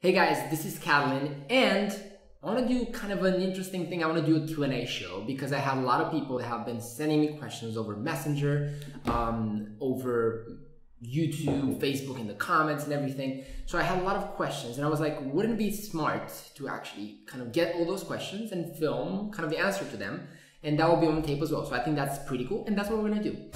Hey guys, this is Catalin, and I want to do kind of an interesting thing. I want to do a Q&A show because I have a lot of people that have been sending me questions over Messenger, over YouTube, Facebook, in the comments and everything. So I had a lot of questions, and I was like, wouldn't it be smart to actually kind of get all those questions and film kind of the answer to them, and that will be on tape as well. So I think that's pretty cool, and that's what we're going to do.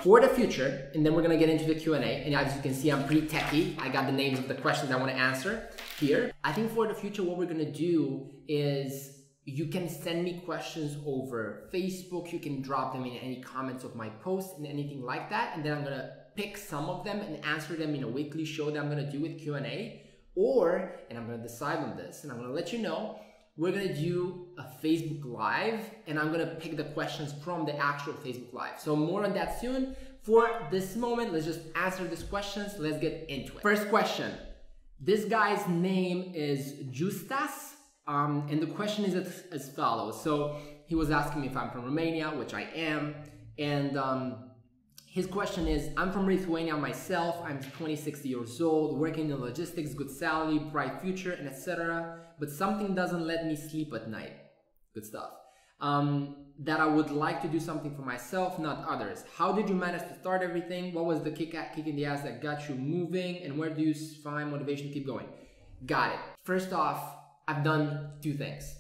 For the future, and then we're gonna get into the Q&A, and as you can see, I'm pretty techie. I got the names of the questions I want to answer here. I think for the future, what we're gonna do is you can send me questions over Facebook. You can drop them in any comments of my posts and anything like that, and then I'm gonna pick some of them and answer them in a weekly show that I'm gonna do with Q&A. Or, and I'm gonna decide on this, and I'm gonna let you know, we're gonna do a Facebook Live, and I'm gonna pick the questions from the actual Facebook Live. So more on that soon. For this moment, let's just answer these questions. Let's get into it. First question. This guy's name is Justas, and the question is as follows. So he was asking me if I'm from Romania, which I am, and his question is, I'm from Lithuania myself, I'm 26 years old, working in logistics, good salary, bright future, and etc. But something doesn't let me sleep at night. Good stuff. That I would like to do something for myself, not others. How did you manage to start everything? What was the kick in the ass that got you moving? And where do you find motivation to keep going? Got it. First off, I've done two things.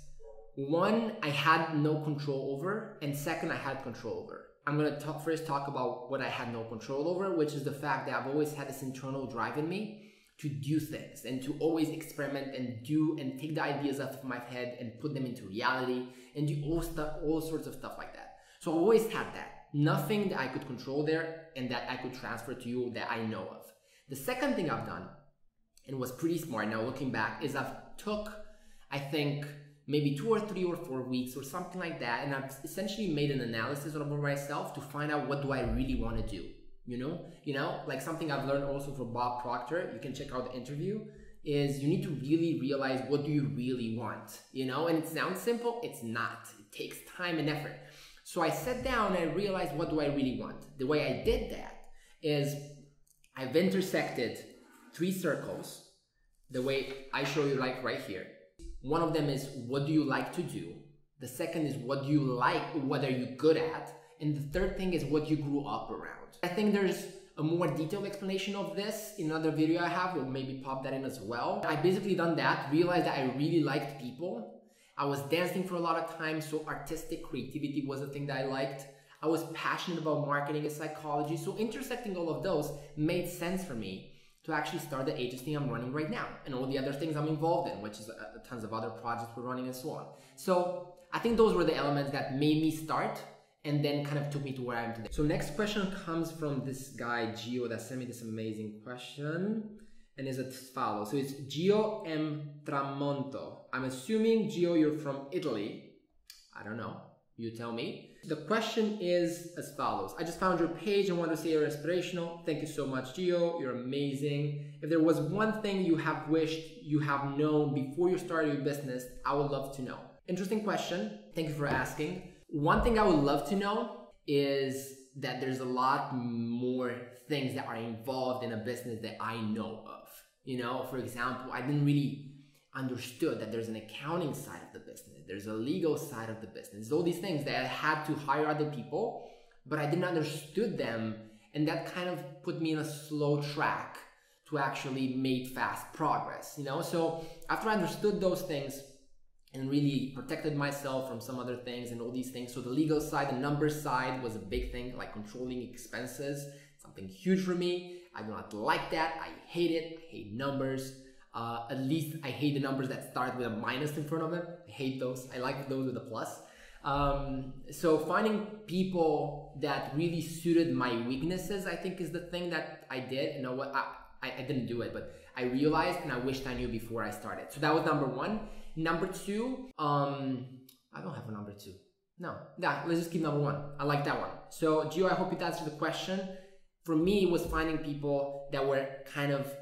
One, I had no control over, and second, I had control over. I'm going to first talk about what I had no control over, which is the fact that I've always had this internal drive in me to do things and to always experiment and do and take the ideas out of my head and put them into reality and do all sorts of stuff like that. So I always had that. Nothing that I could control there and that I could transfer to you that I know of. The second thing I've done, and was pretty smart now looking back, is I've took, I think, maybe 2 or 3 or 4 weeks or something like that, and I've essentially made an analysis of myself to find out what do I really want to do. You know, like something I've learned also from Bob Proctor, you can check out the interview, is you need to really realize what do you really want, and it sounds simple, it's not. It takes time and effort. So I sat down and I realized, what do I really want? The way I did that is I've intersected 3 circles, the way I show you like right here. One of them is, what do you like to do? The second is, what do you like, what are you good at? And the third thing is what you grew up around. I think there's a more detailed explanation of this in another video I have. We'll maybe pop that in as well. I basically done that, realized that I really liked people. I was dancing for a lot of time, so artistic creativity was a thing that I liked. I was passionate about marketing and psychology, so intersecting all of those made sense for me to actually start the agency I'm running right now and all the other things I'm involved in, which is tons of other projects we're running and so on. So I think those were the elements that made me start and then kind of took me to where I am today. So next question comes from this guy, Gio, that sent me this amazing question, and is as follows. So it's Gio M. Tramonto. I'm assuming, Gio, you're from Italy. I don't know. You tell me. The question is as follows. I just found your page and want to say you're inspirational. Thank you so much, Gio. You're amazing. If there was one thing you have wished you have known before you started your business, I would love to know. Interesting question. Thank you for asking. One thing I would love to know is that there's a lot more things that are involved in a business that I know of. For example, I didn't really understood that there's an accounting side of the business. There's a legal side of the business. There's all these things that I had to hire other people, but I didn't understood them. And that kind of put me in a slow track to actually make fast progress, So after I understood those things, and really protected myself from some other things and all these things. So the legal side, the numbers side was a big thing, like controlling expenses, something huge for me. I do not like that. I hate it. I hate numbers. At least I hate the numbers that start with a minus in front of them. I hate those. I like those with a plus. So finding people that really suited my weaknesses, I think, is the thing that I did. You know what? I didn't do it, but I realized and I wished I knew before I started. So that was number 1. Number 2, I don't have a number 2. No, let's just keep number 1. I like that one. So Gio, I hope it answered the question. For me, it was finding people that were kind of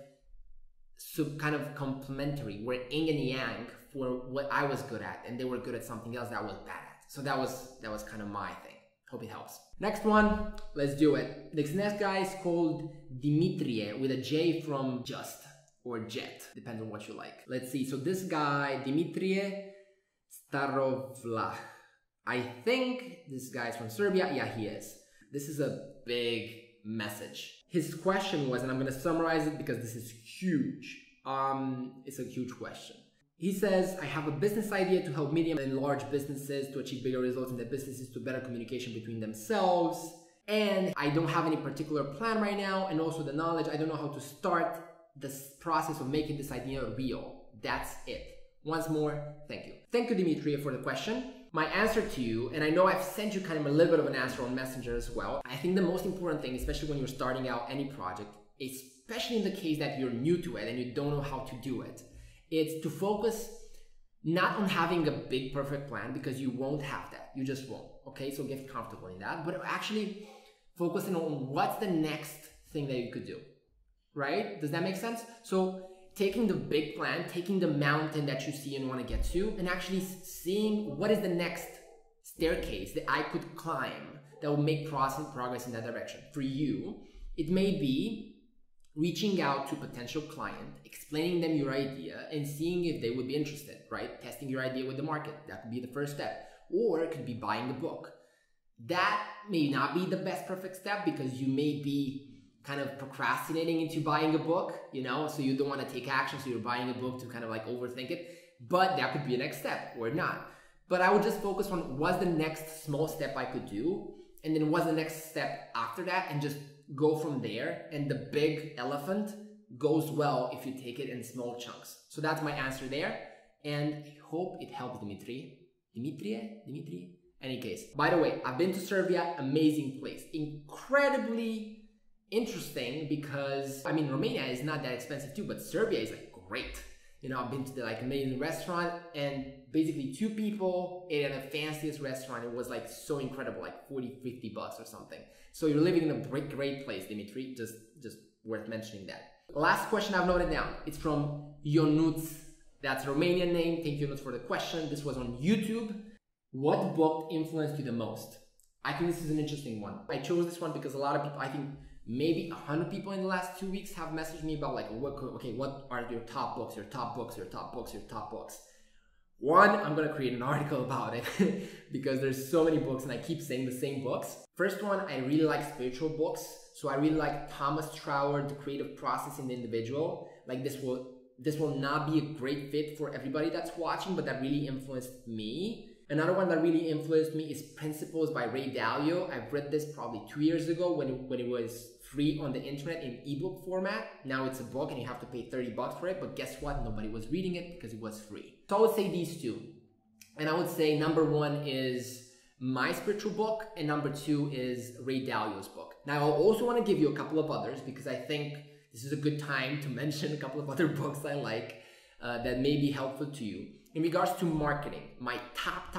complementary, were yin and yang for what I was good at, and they were good at something else that I was bad at. So that was kind of my thing. Hope it helps. Next one, let's do it. This next guy is called Dimitrie with a J from just or jet, depends on what you like. Let's see. So this guy, Dimitrie Starovlah. I think this guy is from Serbia. Yeah, he is. This is a big message. His question was, and I'm going to summarize it because this is huge. It's a huge question. He says, I have a business idea to help medium and large businesses to achieve bigger results in their businesses to better communication between themselves. And I don't have any particular plan right now. And also the knowledge, I don't know how to start this process of making this idea real. That's it. Once more, thank you. Thank you, Dimitri, for the question. My answer to you, and I know I've sent you kind of a little bit of an answer on Messenger as well. I think the most important thing, especially when you're starting out any project, especially in the case that you're new to it and you don't know how to do it, it's to focus not on having a big perfect plan, because you won't have that. You just won't. Okay, so get comfortable in that, but actually focusing on what's the next thing that you could do, right? Does that make sense? So taking the big plan, taking the mountain that you see and want to get to, and actually seeing what is the next staircase that I could climb that will make progress in that direction. For you, it may be reaching out to potential client, explaining them your idea and seeing if they would be interested, right? Testing your idea with the market. That could be the first step. Or it could be buying the book. That may not be the best perfect step because you may be kind of procrastinating into buying a book, you know, so you don't want to take action, so you're buying a book to kind of like overthink it. But that could be a next step or not. But I would just focus on what's the next small step I could do, and then what's the next step after that, and just go from there. And the big elephant goes well if you take it in small chunks. So that's my answer there, and I hope it helps, Dimitri. Any case, by the way, I've been to Serbia, amazing place, incredibly interesting, because I mean Romania is not that expensive too, but Serbia is like great. You know, I've been to the like amazing restaurant, and basically 2 people ate at the fanciest restaurant. It was like so incredible, like 40-50 bucks or something. So you're living in a great place, Dimitri. Just worth mentioning that. Last question I've noted down. It's from Ionuț. That's a Romanian name. Thank you, Ionuț, for the question. This was on YouTube. What book influenced you the most? I think this is an interesting one. I chose this one because a lot of people, I think maybe 100 people in the last 2 weeks have messaged me about like, what are your top books, your top books, your top books, your top books. One, I'm gonna create an article about it because there's so many books and I keep saying the same books. First one, I really like spiritual books. So I really like Thomas Troward, The Creative Process in the Individual. Like this will not be a great fit for everybody that's watching, but that really influenced me. Another one that really influenced me is Principles by Ray Dalio. I've read this probably 2 years ago when it was free on the internet in ebook format. Now it's a book and you have to pay 30 bucks for it, but guess what? Nobody was reading it because it was free. So I would say these 2. And I would say number 1 is my spiritual book, and number 2 is Ray Dalio's book. Now I also want to give you a couple of others because I think this is a good time to mention a couple of other books I like that may be helpful to you. In regards to marketing, my top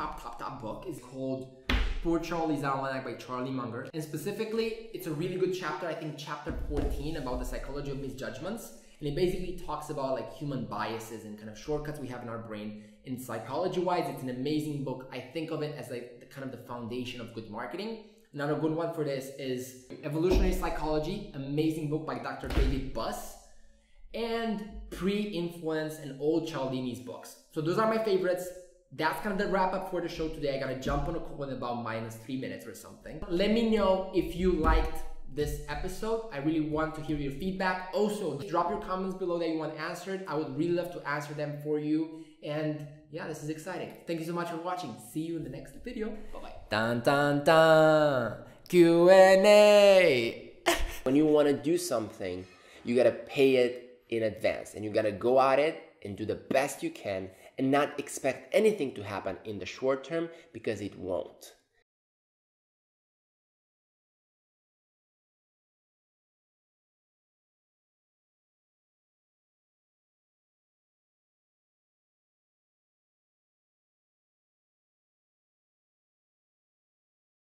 book is called Poor Charlie's Almanac by Charlie Munger. And specifically, it's a really good chapter, I think chapter 14, about the psychology of misjudgments. And it basically talks about like human biases and kind of shortcuts we have in our brain. And psychology-wise, it's an amazing book. I think of it as like the kind of the foundation of good marketing. Another good one for this is Evolutionary Psychology, amazing book by Dr. David Buss. And Pre-Influence and Old Cialdini's books. So those are my favorites. That's kind of the wrap up for the show today. I gotta jump on a call in about -3 minutes or something. Let me know if you liked this episode. I really want to hear your feedback. Also, drop your comments below that you want answered. I would really love to answer them for you. And yeah, this is exciting. Thank you so much for watching. See you in the next video. Bye-bye. Dun dun dun. Q&A. When you want to do something, you gotta pay it in advance, and you gotta go at it and do the best you can and not expect anything to happen in the short term, because it won't.